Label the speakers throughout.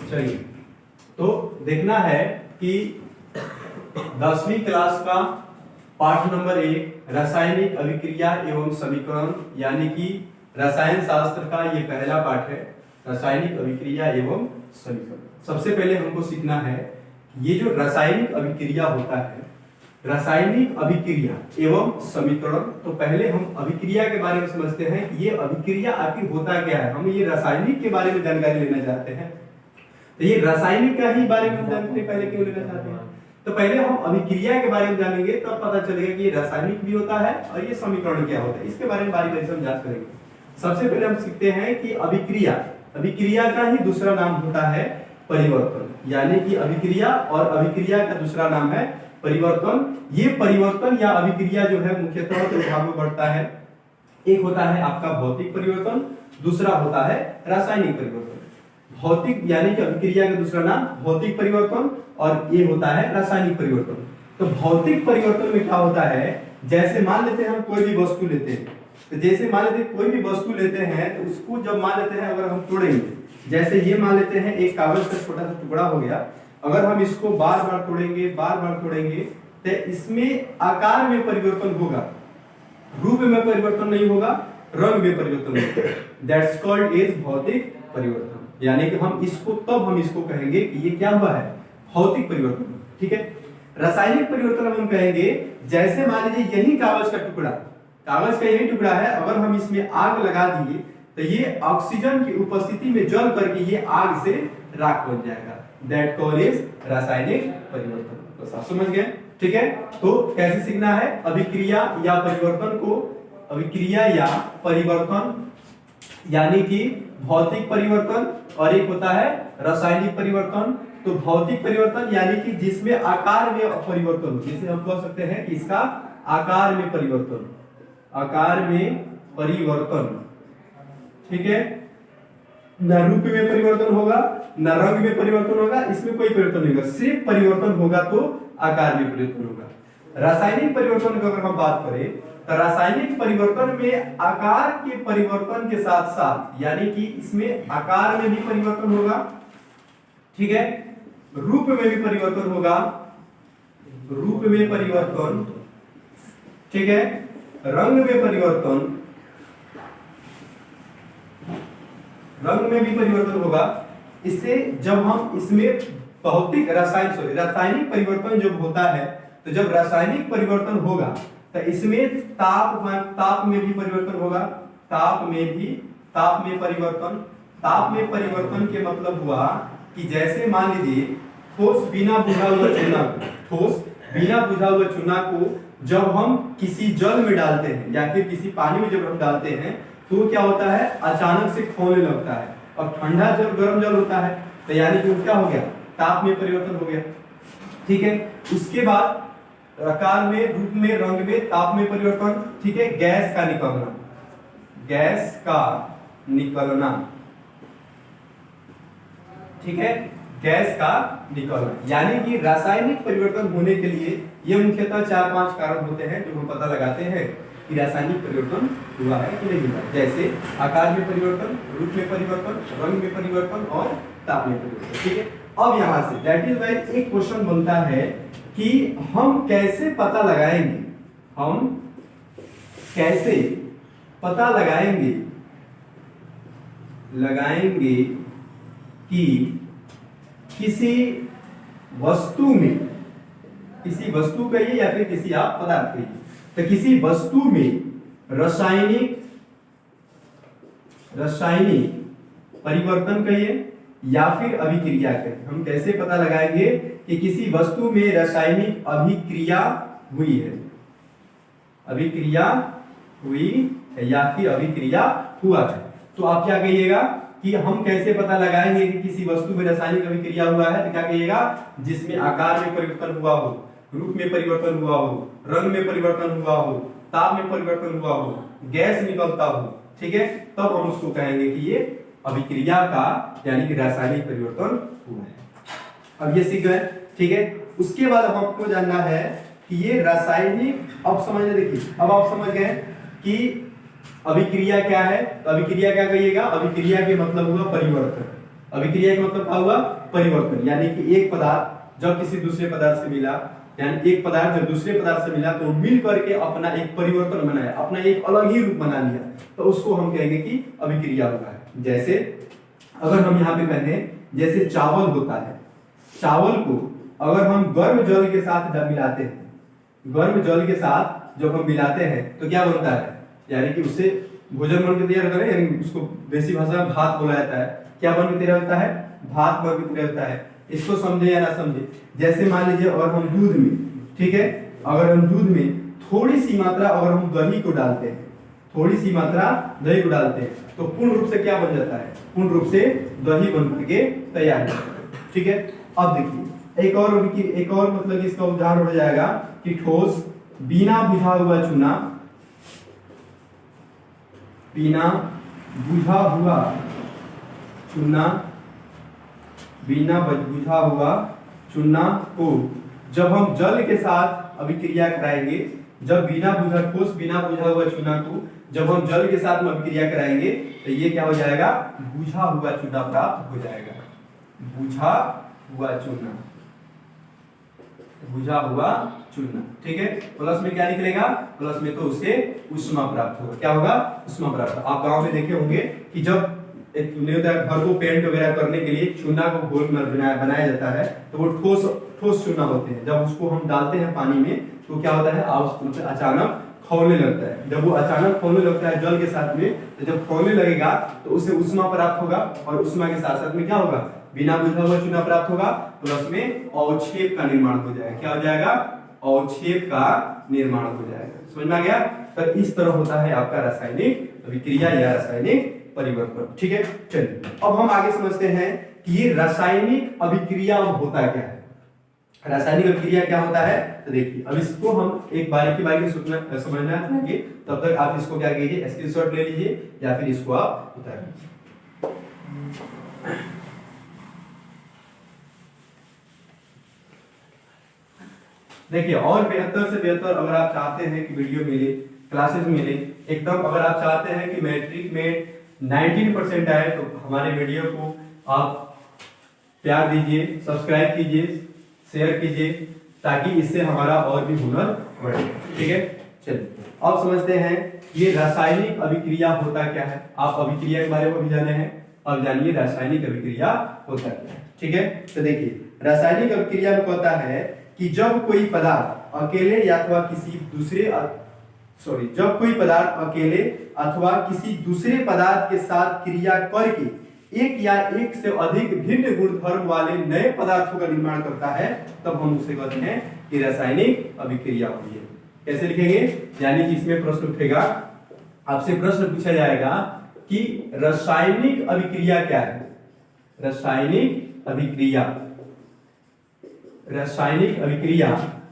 Speaker 1: चलिए, तो देखना है कि 10वीं क्लास का पाठ नंबर 1 रासायनिक अभिक्रिया एवं समीकरण, यानी कि रसायन शास्त्र का ये पहला पाठ है, रासायनिक अभिक्रिया एवं समीकरण। सबसे पहले हमको सीखना है ये जो रासायनिक अभिक्रिया होता है, रासायनिक अभिक्रिया एवं समीकरण। तो पहले हम अभिक्रिया के बारे में समझते हैं कि ये अभिक्रिया आखिर होता क्या है। हम ये रासायनिक के बारे में जानकारी लेना चाहते हैं, तो ये रासायनिक का ही बारे में जानकारी पहले क्यों लेना चाहते हैं? तो पहले हम अभिक्रिया के बारे में जानेंगे, तब पता चलेगा कि ये रासायनिक भी होता है और ये समीकरण क्या होता है। इसके बारे में बारी बारी से हम जांच करेंगे। सबसे पहले हम सीखते हैं कि अभिक्रिया, अभिक्रिया का ही दूसरा नाम होता है परिवर्तन, यानी कि अभिक्रिया और अभिक्रिया का दूसरा नाम है परिवर्तन। ये परिवर्तन या अभिक्रिया जो है मुख्यतः दो भाग में बढ़ता है। एक होता है आपका भौतिक परिवर्तन, दूसरा होता है रासायनिक परिवर्तन। भौतिक यानी कि अभिक्रिया का दूसरा नाम भौतिक परिवर्तन और ये होता है रासायनिक परिवर्तन। तो भौतिक परिवर्तन में क्या होता है, जैसे मान लेते हैं हम कोई भी वस्तु लेते हैं, तो जैसे मान लेते हैं कोई भी वस्तु लेते हैं तो उसको जब मान लेते हैं अगर हम तोड़ेंगे, जैसे ये मान लेते हैं एक कागज का छोटा सा टुकड़ा हो गया, अगर हम इसको बार बार तोड़ेंगे तो इसमें आकार में परिवर्तन होगा, रूप में परिवर्तन नहीं होगा, रंग में परिवर्तन होगा। दैट्स कॉल्ड इज भौतिक परिवर्तन। यानी कि हम इसको कहेंगे कि ये क्या हुआ है, भौतिक परिवर्तन। ठीक है। रासायनिक परिवर्तन हम कहेंगे, जैसे मान लीजिए यही कागज का टुकड़ा, कागज का यही टुकड़ा है, अगर हम इसमें आग लगा दिए तो ये ऑक्सीजन की उपस्थिति में जल करके ये आग से राख बन जाएगा। दैट कॉल्ड इज रासायनिक परिवर्तन। तो सब समझ गए? ठीक है। तो कैसे सीखना है अभिक्रिया या परिवर्तन को, अभिक्रिया या परिवर्तन यानी कि भौतिक परिवर्तन, और एक होता है रासायनिक परिवर्तन। तो भौतिक परिवर्तन यानी कि जिसमें आकार में परिवर्तन हो, जैसे हम कह सकते हैं कि इसका आकार में परिवर्तन, आकार में परिवर्तन। ठीक है। न रूप में परिवर्तन होगा, न रंग में परिवर्तन होगा, इसमें कोई परिवर्तन नहीं होगा, सिर्फ परिवर्तन होगा तो आकार में परिवर्तन होगा। रासायनिक परिवर्तन की अगर हम बात करें तो रासायनिक परिवर्तन में आकार के परिवर्तन के साथ साथ, यानी कि इसमें आकार में भी परिवर्तन होगा, ठीक है, रूप में भी परिवर्तन होगा, रूप में परिवर्तन, ठीक है, रंग में परिवर्तन, रंग में भी परिवर्तन होगा। इससे जब हम इसमें भौतिक रासायनिक परिवर्तन जब होता है, तो जब रासायनिक परिवर्तन होगा तो इसमें ताप में भी परिवर्तन होगा, ताप में परिवर्तन के मतलब हुआ कि जैसे मान लीजिए ठोस बिना बुझा हुआ चूना को जब हम किसी जल में डालते हैं या फिर किसी पानी में जब हम डालते हैं तो क्या होता है, अचानक से खौलने लगता है, और ठंडा जब गर्म जल होता है तो यानी कि क्या हो गया, ताप में परिवर्तन हो गया। ठीक है। उसके बाद आकार में, रूप में, रंग में, ताप में परिवर्तन। ठीक है। गैस का निकलना, ठीक है, गैस का निकलना। यानी कि रासायनिक परिवर्तन होने के लिए ये मुख्यतः 4-5 कारण होते हैं जो हम पता लगाते हैं कि रासायनिक परिवर्तन हुआ है कि नहीं हुआ। जैसे आकार में परिवर्तन, रूप में परिवर्तन, रंग में परिवर्तन और ताप में परिवर्तन। ठीक है। अब यहां से दैट इज वाई एक क्वेश्चन बनता है कि हम कैसे पता लगाएंगे, हम कैसे पता लगाएंगे कि किसी वस्तु में, किसी वस्तु कहिए या फिर किसी आप पदार्थ कहिए, तो किसी वस्तु में रासायनिक परिवर्तन कहिए या फिर अभिक्रिया कहिए, हम कैसे पता लगाएंगे कि किसी वस्तु में रासायनिक अभिक्रिया हुई है, अभिक्रिया हुई है या फिर अभिक्रिया हुआ है। तो आप क्या कहिएगा कि हम कैसे पता लगाएंगे कि किसी वस्तु में रासायनिक अभिक्रिया हुआ है, तो क्या कहिएगा, जिसमें आकार में परिवर्तन हुआ हो, रूप में परिवर्तन हुआ हो, रंग में परिवर्तन हुआ हो, ताप में परिवर्तन हुआ हो, गैस निकलता हो। ठीक है। तब हम उसको कहेंगे कि ये अभिक्रिया का यानी कि रासायनिक परिवर्तन हुआ है। अब ये सीख गए। ठीक है। उसके बाद अब आपको जानना है कि ये रासायनिक, अब समझिए, देखिए अब आप समझ गए कि अभिक्रिया क्या है। तो अभिक्रिया क्या कहिएगा, अभिक्रिया के मतलब हुआ परिवर्तन। अभिक्रिया का मतलब क्या हुआ, परिवर्तन, यानी कि एक पदार्थ जब किसी दूसरे पदार्थ से मिला, यानी एक पदार्थ जब दूसरे पदार्थ से मिला तो मिल करके अपना एक परिवर्तन बनाया, अपना एक अलग ही रूप बना लिया, तो उसको हम कहेंगे कि अभिक्रिया हुआ है। जैसे अगर हम यहाँ पे कहें, जैसे चावल होता है, चावल को अगर हम गर्म जल के साथ जब मिलाते हैं, गर्म जल के साथ जब हम मिलाते हैं तो क्या बनता है, यानी कि उससे भोजन बन के तैयार करें, यानी उसको देसी भाषा में भात बोला जाता है। क्या बन के तैयार होता है, भात बन के तैयार होता है। इसको समझे या ना समझे, जैसे मान लीजिए अगर हम दूध में, ठीक है, अगर हम दूध में थोड़ी सी मात्रा अगर हम दही को डालते हैं, थोड़ी सी मात्रा दही को डालते हैं तो पूर्ण रूप से क्या बन जाता है, पूर्ण रूप से दही बन करके तैयार हो जाता है। ठीक है, अब देखिए एक और मतलब इसका उदाहरण हो जाएगा कि ठोस बिना बुझा हुआ चूना, बिना बुझा हुआ चूना, बिना बुझा हुआ चूना को जब हम जल के साथ अभिक्रिया कराएंगे, जब ठोस बिना बुझा हुआ चूना को जब हम जल के साथ में अभिक्रिया कराएंगे तो ये क्या हो जाएगा, बुझा हुआ चूना प्राप्त हो जाएगा। बुझा हुआ चूना, बुझा हुआ चूना, ठीक है। प्लस में क्या निकलेगा, प्लस में तो उसे उष्मा प्राप्त होगा। क्या होगा, उष्मा प्राप्त। आप गांव में देखे होंगे कि जब घर को पेंट वगैरह करने के लिए चूना को घोल बनाया जाता है तो वो ठोस चूना होते हैं। जब उसको हम डालते हैं पानी में तो क्या होता है, अचानक खौलने लगता है। जब वो अचानक खौलने लगता है जल के साथ में, तो जब खौलने लगेगा तो उसे उष्मा प्राप्त होगा, और उष्मा के साथ साथ में क्या होगा, बिना बुझा हुआ चूना प्राप्त होगा, प्लस में अवक्षेप का निर्माण हो जाएगा। क्या हो जाएगा, अवक्षेप का निर्माण हो जाएगा। समझ में आ गया। तो इस तरह होता है आपका रासायनिक अभिक्रिया या रासायनिक परिवर्तन। ठीक है, चलिए अब हम आगे समझते हैं कि ये रासायनिक अभिक्रिया होता क्या है। रासायनिक अभिक्रिया क्या होता है, तो देखिए अब इसको हम एक बारीकी समझना चाहेंगे। तब तक आप इसको क्या कीजिए, स्क्रीनशॉट ले लीजिए या फिर इसको आप उतार लीजिए। देखिए और बेहतर से बेहतर अगर आप चाहते हैं कि वीडियो मिले, क्लासेस मिले एकदम, अगर आप चाहते हैं कि मैट्रिक में 19% आए तो हमारे वीडियो को आप प्यार दीजिए, सब्सक्राइब कीजिए, शेयर कीजिए, ताकि इससे हमारा और भी हुनर बढ़े। ठीक है, चलिए अब समझते हैं ये रासायनिक अभिक्रिया होता क्या है। आप अभिक्रिया के बारे में भी जाने हैं, अब जानिए रासायनिक अभिक्रिया होता क्या है। ठीक है, तो देखिए रासायनिक अभिक्रिया में होता है कि जब कोई पदार्थ अकेले अथवा किसी दूसरे पदार्थ के साथ क्रिया करके एक या एक से अधिक भिन्न गुणधर्म वाले नए पदार्थों का निर्माण करता है, तब हम उसे कहते हैं कि रासायनिक अभिक्रिया हुई है। कैसे लिखेंगे, यानी कि इसमें प्रश्न उठेगा, आपसे प्रश्न पूछा जाएगा कि रासायनिक अभिक्रिया क्या है। रासायनिक अभिक्रिया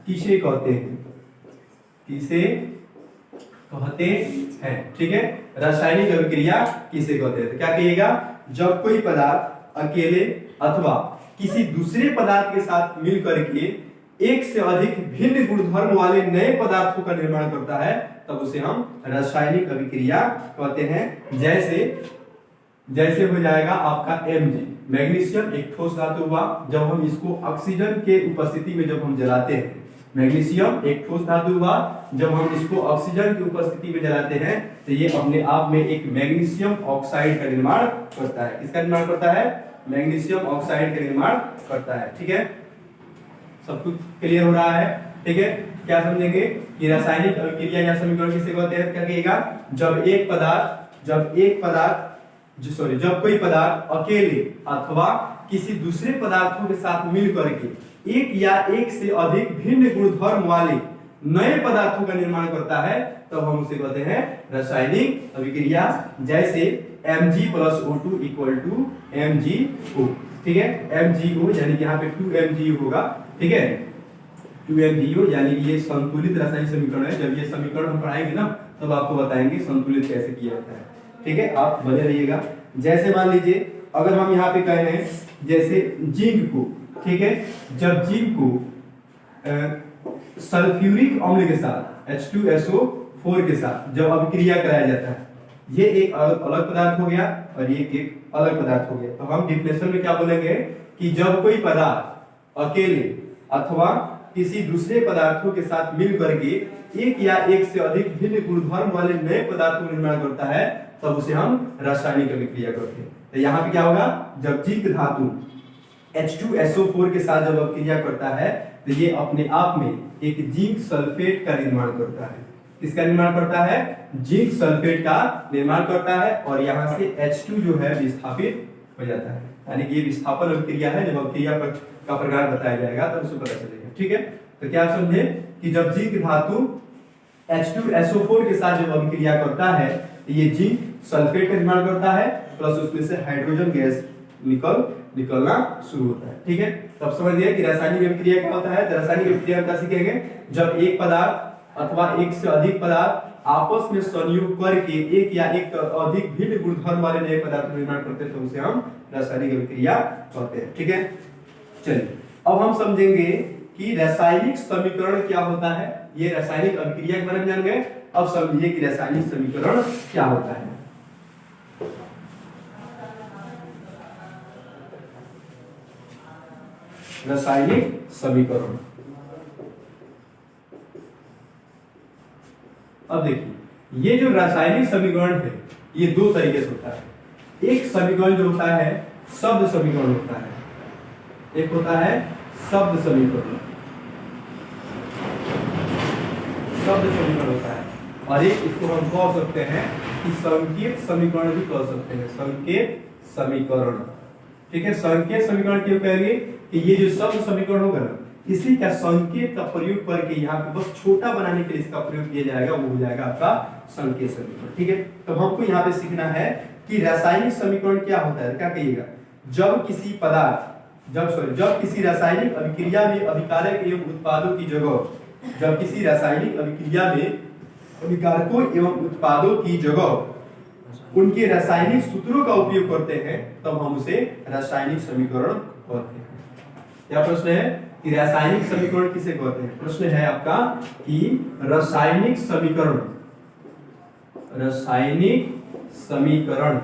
Speaker 1: किसे कहते हैं, किसे कहते हैं। ठीक है, रासायनिक अभिक्रिया किसे कहते हैं, तो क्या कहिएगा, जब कोई पदार्थ अकेले अथवा किसी दूसरे पदार्थ के साथ मिलकर के एक से अधिक भिन्न गुणधर्म वाले नए पदार्थों का निर्माण करता है, तब उसे हम रासायनिक अभिक्रिया कहते हैं। जैसे हो जाएगा आपका Mg, मैग्नीशियम एक ठोस धातु हुआ। जब हम इसको ऑक्सीजन के उपस्थिति में जब हम जलाते हैं, मैग्नीशियम एक ठोस धातु हुआ, जब हम इसको ऑक्सीजन की उपस्थिति में जलाते हैं तो ये अपने आप में एक मैग्नीशियम ऑक्साइड का निर्माण करता है। किसका निर्माण करता है, मैग्नीशियम ऑक्साइड का निर्माण करता है। ठीक है, सब कुछ क्लियर हो रहा है। ठीक है, क्या समझेंगे कि रासायनिक अभिक्रिया या समीकरण किसे कहते हैं, क्या कहिएगा, जब कोई पदार्थ अकेले अथवा किसी दूसरे पदार्थों के साथ मिल करके एक या एक से अधिक भिन्न गुणधर्म वाले नए पदार्थों का निर्माण करता है, तब हम उसे कहते हैं रासायनिक अभिक्रिया। जैसे Mg+O2 = MgO। ठीक है, MgO यानी कि यहाँ पे 2MgO होगा। ठीक है, 2MgO यानी कि ये संतुलित रासायनिक समीकरण है। जब ये समीकरण हम पढ़ाएंगे ना तब आपको बताएंगे संतुलित कैसे किया जाता है। ठीक है, आप बने रहिएगा। जैसे मान लीजिए अगर हम यहाँ पे कह रहे हैं, जैसे जिंक को, ठीक है, जब जिंक को सल्फ्यूरिक अम्ल के साथ H2SO4 के साथ जब अभिक्रिया कराया जाता है, ये एक अलग पदार्थ हो गया और ये एक अलग पदार्थ हो गया। तो हम डिफिनेशन में क्या बोलेंगे कि जब कोई पदार्थ अकेले अथवा किसी दूसरे पदार्थों के साथ मिल करके एक या एक से अधिक भिन्न गुणधर्म वाले नए पदार्थों का निर्माण करता है तब उसे हम रासायनिक अभिक्रिया कहते हैं। तो यहाँ पे क्या होगा, जब जिंक धातु H2SO4 के साथ जब अभिक्रिया करता है तो ये अपने आप में एक जिंक सल्फेट का निर्माण करता है। किसका निर्माण करता है? जिंक सल्फेट का निर्माण करता है और यहाँ से H2 जो है विस्थापित हो जाता है। यानी कि ये विस्थापन अभिक्रिया है। जब अभिक्रिया का प्रकार बताया जाएगा तब उसको पता चलेगा। ठीक है, तो क्या समझे कि जब जिंक धातु H2SO4 के साथ जब अभिक्रिया करता है तो ये जिंक सल्फेट का निर्माण करता है प्लस उसमें से हाइड्रोजन गैस निकलना शुरू होता है। ठीक है, तब समझ गए कि रासायनिक अभिक्रिया क्या होता है। तो रासायनिक अभिक्रिया क्या सीखेंगे, जब एक पदार्थ अथवा एक से अधिक पदार्थ आपस में संयोग करके एक या एक अधिक भिन्न गुणधर्म वाले नए पदार्थ का निर्माण करते हैं तो उसे हम रासायनिक अभिक्रिया कहते हैं। ठीक है, चलिए अब हम समझेंगे कि रासायनिक समीकरण क्या होता है। ये रासायनिक अभिक्रिया के बारे में जान गए, अब समझिए कि रासायनिक समीकरण क्या होता है। रासायनिक समीकरण, अब देखिए ये जो रासायनिक समीकरण है ये दो तरीके से होता है। एक समीकरण जो होता है शब्द समीकरण होता है, एक होता है शब्द समीकरण, शब्द समीकरण होता है, और एक इसको हम कह सकते हैं कि संकेत समीकरण भी कह सकते हैं, संकेत समीकरण। ठीक है, संकेत समीकरण क्यों कहेंगे कि ये जो शब्द समीकरण होगा ना इसी का संकेत का प्रयोग करके यहाँ पे बस छोटा बनाने के लिए इसका प्रयोग किया जाएगा, वो हो जाएगा आपका संकेत समीकरण। ठीक है, तो हमको यहाँ पे सीखना है कि रासायनिक समीकरण क्या होता है। क्या कहिएगा, जब किसी पदार्थ जब किसी रासायनिक अभिक्रिया में अभिकारक एवं उत्पादों की जगह, जब किसी रासायनिक अभिक्रिया में अभिकारकों एवं उत्पादों की जगह उनके रासायनिक सूत्रों का उपयोग करते हैं तब हम उसे रासायनिक समीकरण कहते हैं। क्या प्रश्न है कि रासायनिक समीकरण किसे कहते हैं? प्रश्न है आपका कि रासायनिक समीकरण, रासायनिक समीकरण,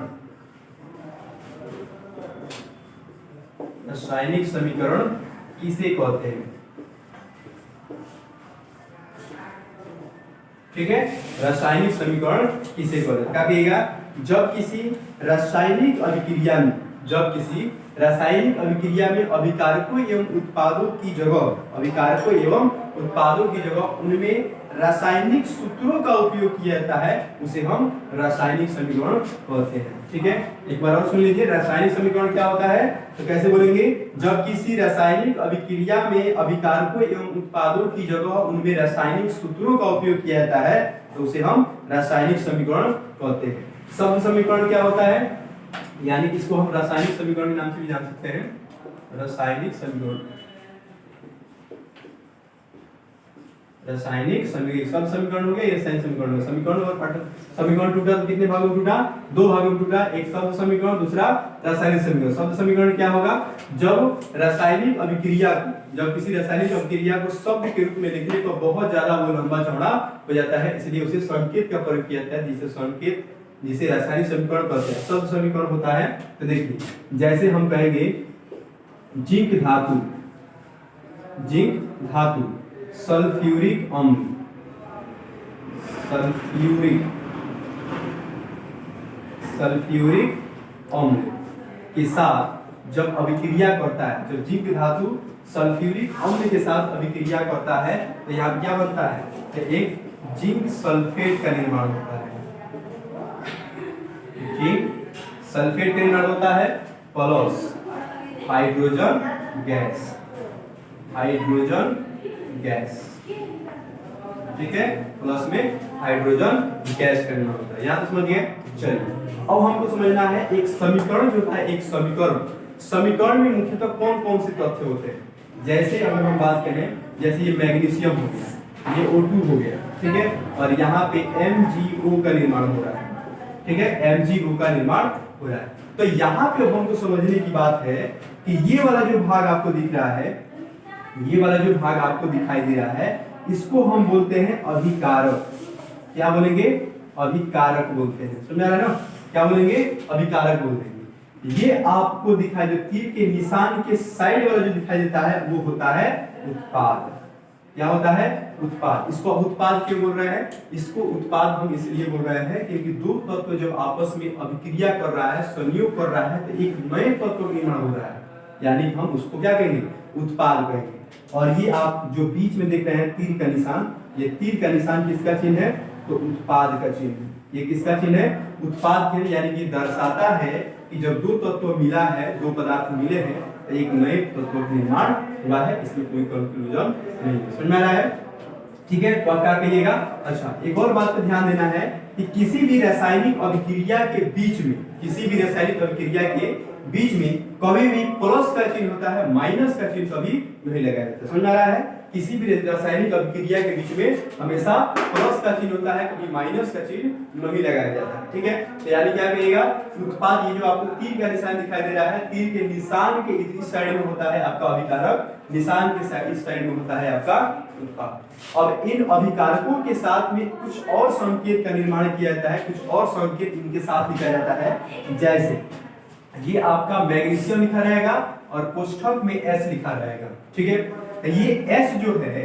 Speaker 1: रासायनिक समीकरण किसे कहते हैं? ठीक है, रासायनिक समीकरण किसे कहते हैं? क्या कहिएगा, जब किसी रासायनिक अभिक्रिया में, जब किसी रासायनिक अभिक्रिया में अभिकारकों एवं उत्पादों की जगह, अभिकारकों एवं उत्पादों की जगह उनमें रासायनिक सूत्रों का उपयोग किया जाता है उसे हम रासायनिक समीकरण कहते हैं। ठीक है, एक बार और सुन लीजिए, रासायनिक समीकरण क्या होता है तो कैसे बोलेंगे, जब किसी रासायनिक अभिक्रिया में अभिकारकों एवं उत्पादों की जगह उनमें रासायनिक सूत्रों का उपयोग किया जाता है तो उसे हम रासायनिक समीकरण कहते हैं। शब्द समीकरण क्या होता है, यानी इसको हम रासायनिक समीकरण के नाम से भी जान सकते हैं, रासायनिक समीकरण, रासायनिक समीकरण। सब समीकरण हो गया, ये रासायनिक समीकरण है। समीकरण और पाठ, समीकरण टूटा तो कितने भागों में टूटा? दो भागों में टूटा, एक शब्द समीकरण, दूसरा रासायनिक समीकरण। शब्द समीकरण क्या होगा, जब रासायनिक अभिक्रिया, जब किसी रासायनिक अभिक्रिया को शब्द के रूप में लिखें तो बहुत ज्यादा वो लंबा चौड़ा हो जाता है, इसलिए उसे संकेत का प्रयोग किया जाता है, जिसे संकेत, जिसे रासायनिक समीकरण कहते हैं। शब्द समीकरण होता है तो देखिए, जैसे हम कहेंगे जिंक धातु, जिंक धातु सल्फ्यूरिक अम्ल, सल्फ्यूरिक अम्ल के साथ जब अभिक्रिया करता है, जब जिंक धातु सल्फ्यूरिक अम्ल के साथ अभिक्रिया करता है तो यहाँ क्या बनता है, तो एक जिंक सल्फेट का निर्माण होता है, जिंक सल्फेट का निर्माण होता है plus hydrogen gas, hydrogen gas. ठीक है, प्लस में हाइड्रोजन गैस का निर्माण होता है। यहाँ तो समझ गए। चलिए अब हमको समझना है एक समीकरण जो होता है, एक समीकरण, समीकरण में मुख्यतः कौन कौन से तथ्य होते हैं। जैसे अगर हम बात करें, जैसे ये मैग्नीशियम हो गया, ये O2 हो गया, ठीक है, और यहाँ पे MgO का निर्माण हो रहा है। ठीक है, MgO का निर्माण हो रहा है। तो यहाँ पे हमको समझने की बात है कि ये वाला जो भाग आपको दिख रहा है, ये वाला जो भाग आपको दिखाई दे रहा है, इसको हम बोलते हैं अभिकारक। क्या बोलेंगे? अभिकारक बोलते हैं। समझ आ रहा है ना? क्या बोलेंगे? अभिकारक बोलते हैं। ये आपको दिखाई दे, तीर के निशान के साइड वाला जो दिखाई देता है वो होता है उत्पाद। क्या होता है? उत्पाद। इसको उत्पाद क्यों बोल रहे हैं? इसको उत्पाद हम इसलिए बोल रहे हैं क्योंकि दो तत्व जब आपस में अभिक्रिया कर रहा है, संयोग कर रहा है, तो एक नए तत्व का निर्माण हो रहा है, यानी हम उसको क्या कहेंगे? उत्पाद कहेंगे। और ये आप जो बीच में देख रहे हैं तीर का निशान, ये तीर का निशान किसका चिन्ह है? तो उत्पाद का चिन्ह। ये किसका चिन्ह है? उत्पाद चिन्ह, यानी कि दर्शाता है कि जब दो तत्व मिला है, दो पदार्थ मिले हैं, तो एक नए तत्व का निर्माण हुआ है। इसमें कोई कंक्लूजन नहीं है। समझ में आ रहा है? ठीक है, तो आप क्या कहिएगा? अच्छा, एक और बात पर ध्यान देना है कि किसी भी रासायनिक अभिक्रिया के बीच में, किसी भी रासायनिक अभिक्रिया के बीच में कभी भी प्लस का चिन्ह होता है, माइनस का चिन्ह कभी नहीं लगाया जाता। समझ आ रहा है? किसी भी रासायनिक अभिक्रिया के बीच में हमेशा प्लस का चिन्ह होता है, कभी माइनस का चिन्ह नहीं लगाया जाता है। ठीक है, तो यानी क्या कहिएगा? उत्पाद, ये जो आपको तीर का निशान दिखाई दे रहा है, तीर के निशान के इस साइड में होता है आपका अभिकारक, निशान के इस साइड में होता है आपका उत्पाद। अब इन अभिकारकों के साथ में कुछ और संकेत का निर्माण किया जाता है, कुछ और संकेत इनके साथ लिखा जाता है। जैसे ये आपका मैग्नीशियम लिखा रहेगा और कोष्ठक में S लिखा रहेगा। ठीक है, तो ये S जो है,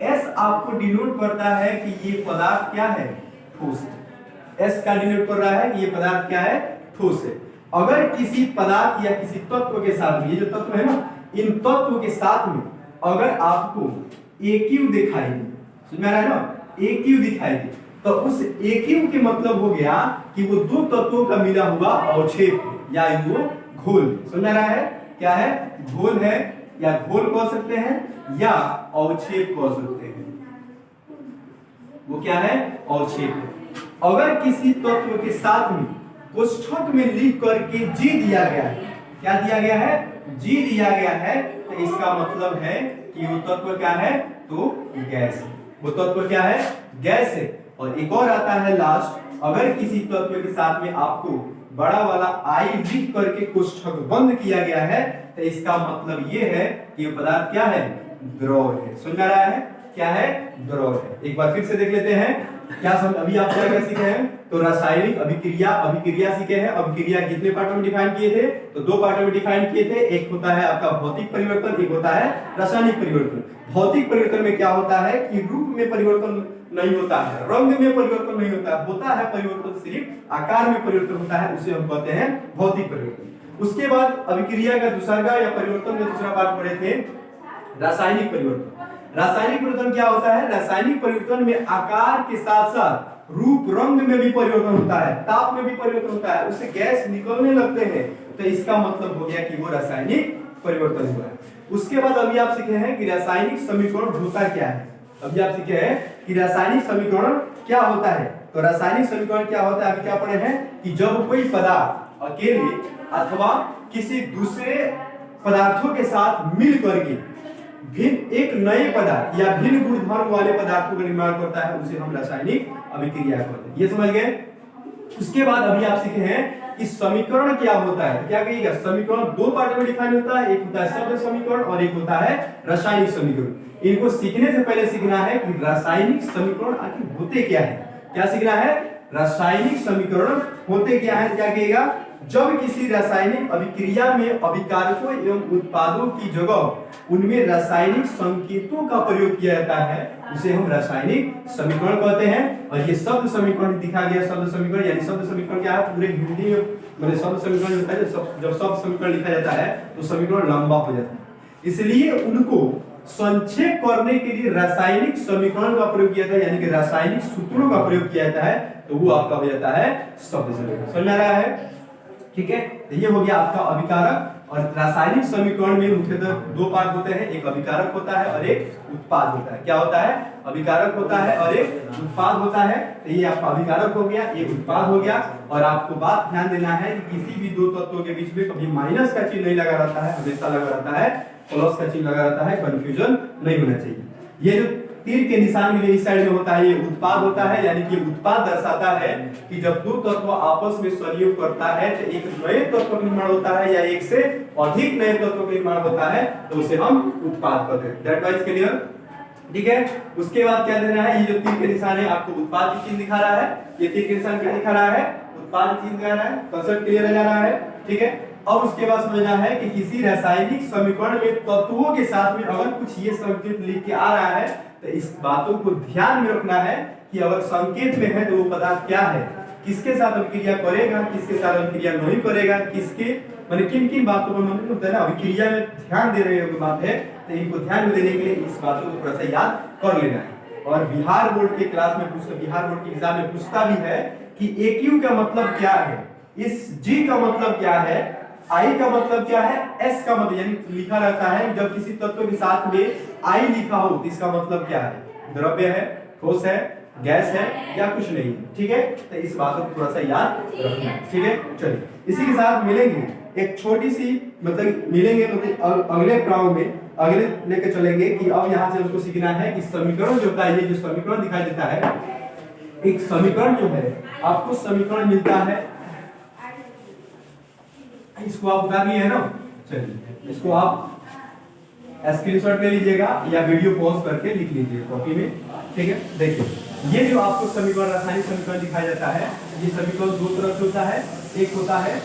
Speaker 1: S आपको डिनोट करता है कि ये पदार्थ क्या है? ठोस है। S का डिनोट कर रहा है कि ये पदार्थ क्या है? ठोस है। अगर किसी पदार्थ या किसी तत्व के साथ में, ये जो तत्व है ना, इन तत्वों के साथ में अगर आपको AQ दिखाई दे, समझ में आ रहा है ना? AQ दिखाई दे, तो उस AQ के मतलब हो गया कि वो दो तत्वों का मिला हुआ अवक्षेप या वो घोल। समझ आ रहा है? क्या है? घोल है, या घोल कह सकते हैं या अवक्षेप कह सकते हैं। वो क्या है? अवक्षेप है। अगर किसी तत्व के साथ में कोष्ठक में लिख करके G दिया गया है, क्या दिया गया है? G दिया गया है, तो इसका मतलब है कि वो तत्व क्या है? तो गैस है। वो तत्व क्या है? गैस है। और एक और आता है लास्ट, अगर किसी तत्व के साथ में आपको बड़ा वाला I लिख करके कोष्ठक बंद किया गया है, तो इसका मतलब ये है कि ये पदार्थ क्या है? द्रव है। समझ आ रहा है? क्या है? द्रव है। एक बार फिर से देख लेते हैं। क्या समझ? अभी आप क्या सीखे हैं? तो रासायनिक अभिक्रिया सीखे हैं। अभिक्रिया कितने पार्टों में डिफाइन किए थे? तो दो पार्टों में डिफाइन किए थे। एक होता है आपका भौतिक परिवर्तन, एक होता है रासायनिक परिवर्तन। भौतिक परिवर्तन में क्या होता है कि रूप में परिवर्तन नहीं होता है, रंग में परिवर्तन नहीं होता है, होता है परिवर्तन सिर्फ आकार में परिवर्तन होता है, उसे हम कहते हैं भौतिक परिवर्तन। उसके बाद अभिक्रिया का दूसरा या परिवर्तन का दूसरा पार्ट पढ़े थे रासायनिक परिवर्तन। रासायनिक परिवर्तन क्या होता है? रासायनिक परिवर्तन में आकार के साथ साथ रूप रंग में भी परिवर्तन होता है, ताप में भी परिवर्तन होता है, उससे गैस निकलने लगते हैं, तो इसका मतलब हो गया कि वो रासायनिक परिवर्तन हुआ है। उसके बाद अभी आप सीखे हैं कि रासायनिक समीकरण होता क्या है। अभी आप सीखे हैं कि रासायनिक समीकरण क्या होता है। तो रासायनिक समीकरण क्या होता है, अभी क्या पढ़े हैं कि जब कोई पदार्थ अकेले अथवा किसी दूसरे पदार्थों के साथ मिल करके भिन्न एक नए पदार्थ या भिन्न गुणधर्म वाले पदार्थों का निर्माण करता है, उसे हम रासायनिक अभिक्रिया कहते हैं। ये समझ गए? उसके बाद अभी आप सीखे हैं कि समीकरण क्या होता है। क्या कहिएगा? समीकरण दो पार्ट में डिफाइन होता है, एक होता है शब्द समीकरण और एक होता है रासायनिक समीकरण। इनको सीखने से पहले सीखना है कि रासायनिक समीकरण आखिर होते क्या है। क्या सीखना है? रासायनिक समीकरण होते क्या है। क्या कहिएगा? जब किसी रासायनिक अभिक्रिया में अभिकारकों एवं उत्पादों की जगह उनमें रासायनिक संकेतों का प्रयोग किया जाता है, उसे हम रासायनिक समीकरण कहते हैं। और ये शब्द समीकरण दिखा गया। शब्द समीकरण यानी शब्द समीकरण क्या है? पूरे हिंदी में मतलब शब्द समीकरण होता है, जब शब्द समीकरण लिखा जाता है तो समीकरण लंबा हो जाता है, इसलिए उनको संक्षेप करने के लिए रासायनिक समीकरण का प्रयोग किया जाता है, यानी कि रासायनिक सूत्रों का प्रयोग किया जाता है, तो वो आपका हो जाता है शब्द समीकरण। समझ आ रहा है? ठीक है, तो ये हो गया आपका अभिकारक। और रासायनिक समीकरण में मुख्यतः दो पार्ट होते हैं, एक अभिकारक होता है और एक उत्पाद होता है। क्या होता है? अभिकारक होता है और एक उत्पाद होता है। तो ये आपका अभिकारक हो गया, ये उत्पाद हो गया। और आपको बात ध्यान देना है कि किसी भी दो तत्वों के बीच में कभी माइनस का चिन्ह नहीं लगा रहता है, हमेशा लगा रहता है प्लस का चिन्ह लगा रहता है, कंफ्यूजन नहीं होना चाहिए। ये जो तीर के निशान में इस साइड में होता है, ये उत्पाद होता है, यानी कि उत्पाद दर्शाता है कि जब दो तत्व आपस में संयोग करता है तो एक नए तत्व का निर्माण होता है या एक से अधिक नए तत्व का निर्माण होता है, तो उसे हम उत्पाद कहते हैं। That wise clear? ठीक है। उसके बाद क्या देना है? ये जो तीर के निशान है आपको उत्पाद की चिन्ह दिखा रहा है, ये तीर के निशान क्या दिखा रहा है? उत्पाद चिन्ह दिखा रहा है। कंसेप्ट क्लियर हो जा रहा है? ठीक है। और उसके बाद समझना है कि किसी रासायनिक समीकरण में तत्वों के साथ में अगर कुछ ये संकेत लिख के आ रहा है तो इस बातों को ध्यान में रखना है कि अगर संकेत में है तो वो पदार्थ क्या है, किसके साथ अभिक्रिया करेगा, किसके साथ अभिक्रिया नहीं करेगा, किसके माने किन किन बातों पर मतलब होता है ना अभिक्रिया में ध्यान दे रहे हो बात है, तो इनको ध्यान में देने के लिए इस बातों को थोड़ा सा याद कर लेना है। और बिहार बोर्ड के क्लास में पूछता, बिहार बोर्ड के एग्जाम में पूछता भी है कि AQ का मतलब क्या है, इस G का मतलब क्या है, I का मतलब क्या है, S का मतलब यानी लिखा रहता है जब किसी तत्व के साथ में I लिखा हो तो इसका मतलब क्या है, द्रव्य है, ठोस है, गैस है या कुछ नहीं है। ठीक है, तो इस बात को थोड़ा सा याद रखना है। ठीक है, चलिए इसी के साथ मिलेंगे एक छोटी सी मतलब मिलेंगे मतलब अगले प्राव में अगले लेके चलेंगे कि अब यहाँ से उसको सीखना है कि समीकरण जो होता है, ये जो समीकरण दिखाई देता है, एक समीकरण जो है आपको समीकरण मिलता है, इसको आप उतार लिए है ना, चलिए इसको आप स्क्रीनशॉट ले लीजिएगा या वीडियो पॉज करके लिख लीजिए कॉपी में। ठीक है, देखिए ये जो आपको समीकरण रासायनिक समीकरण दिखाया जाता है, ये समीकरण दो तरह से होता है, एक होता है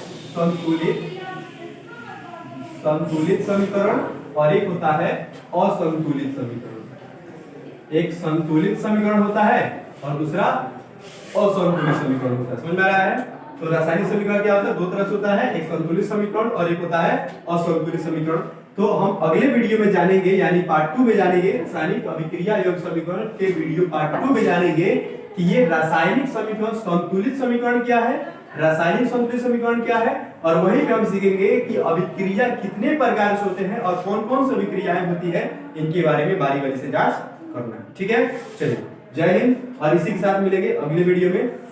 Speaker 1: संतुलित समीकरण और एक होता है असंतुलित समीकरण। एक संतुलित समीकरण होता है और दूसरा असंतुलित समीकरण होता है। समझ में आ रहा है? तो रासायनिक समीकरण क्या होता है, दो तरह से होता है, एक संतुलित समीकरण और एक होता है असंतुलित समीकरण। तो हम अगले वीडियो में जानेंगे यानी पार्ट 2 में जानेंगे, रासायनिक अभिक्रिया एवं समीकरण के वीडियो पार्ट 2 में जानेंगे कि ये रासायनिक समीकरण संतुलित समीकरण क्या है, रासायनिक संतुलित समीकरण क्या है, और वहीं पे हम सीखेंगे कि अभिक्रिया कितने प्रकार से होते हैं और कौन कौन सी अभिक्रियाएं होती है, इनके बारे में बारी बारी से जांच करना है। ठीक है, चलिए जय हिंद, और इसी के साथ मिलेंगे अगले वीडियो में।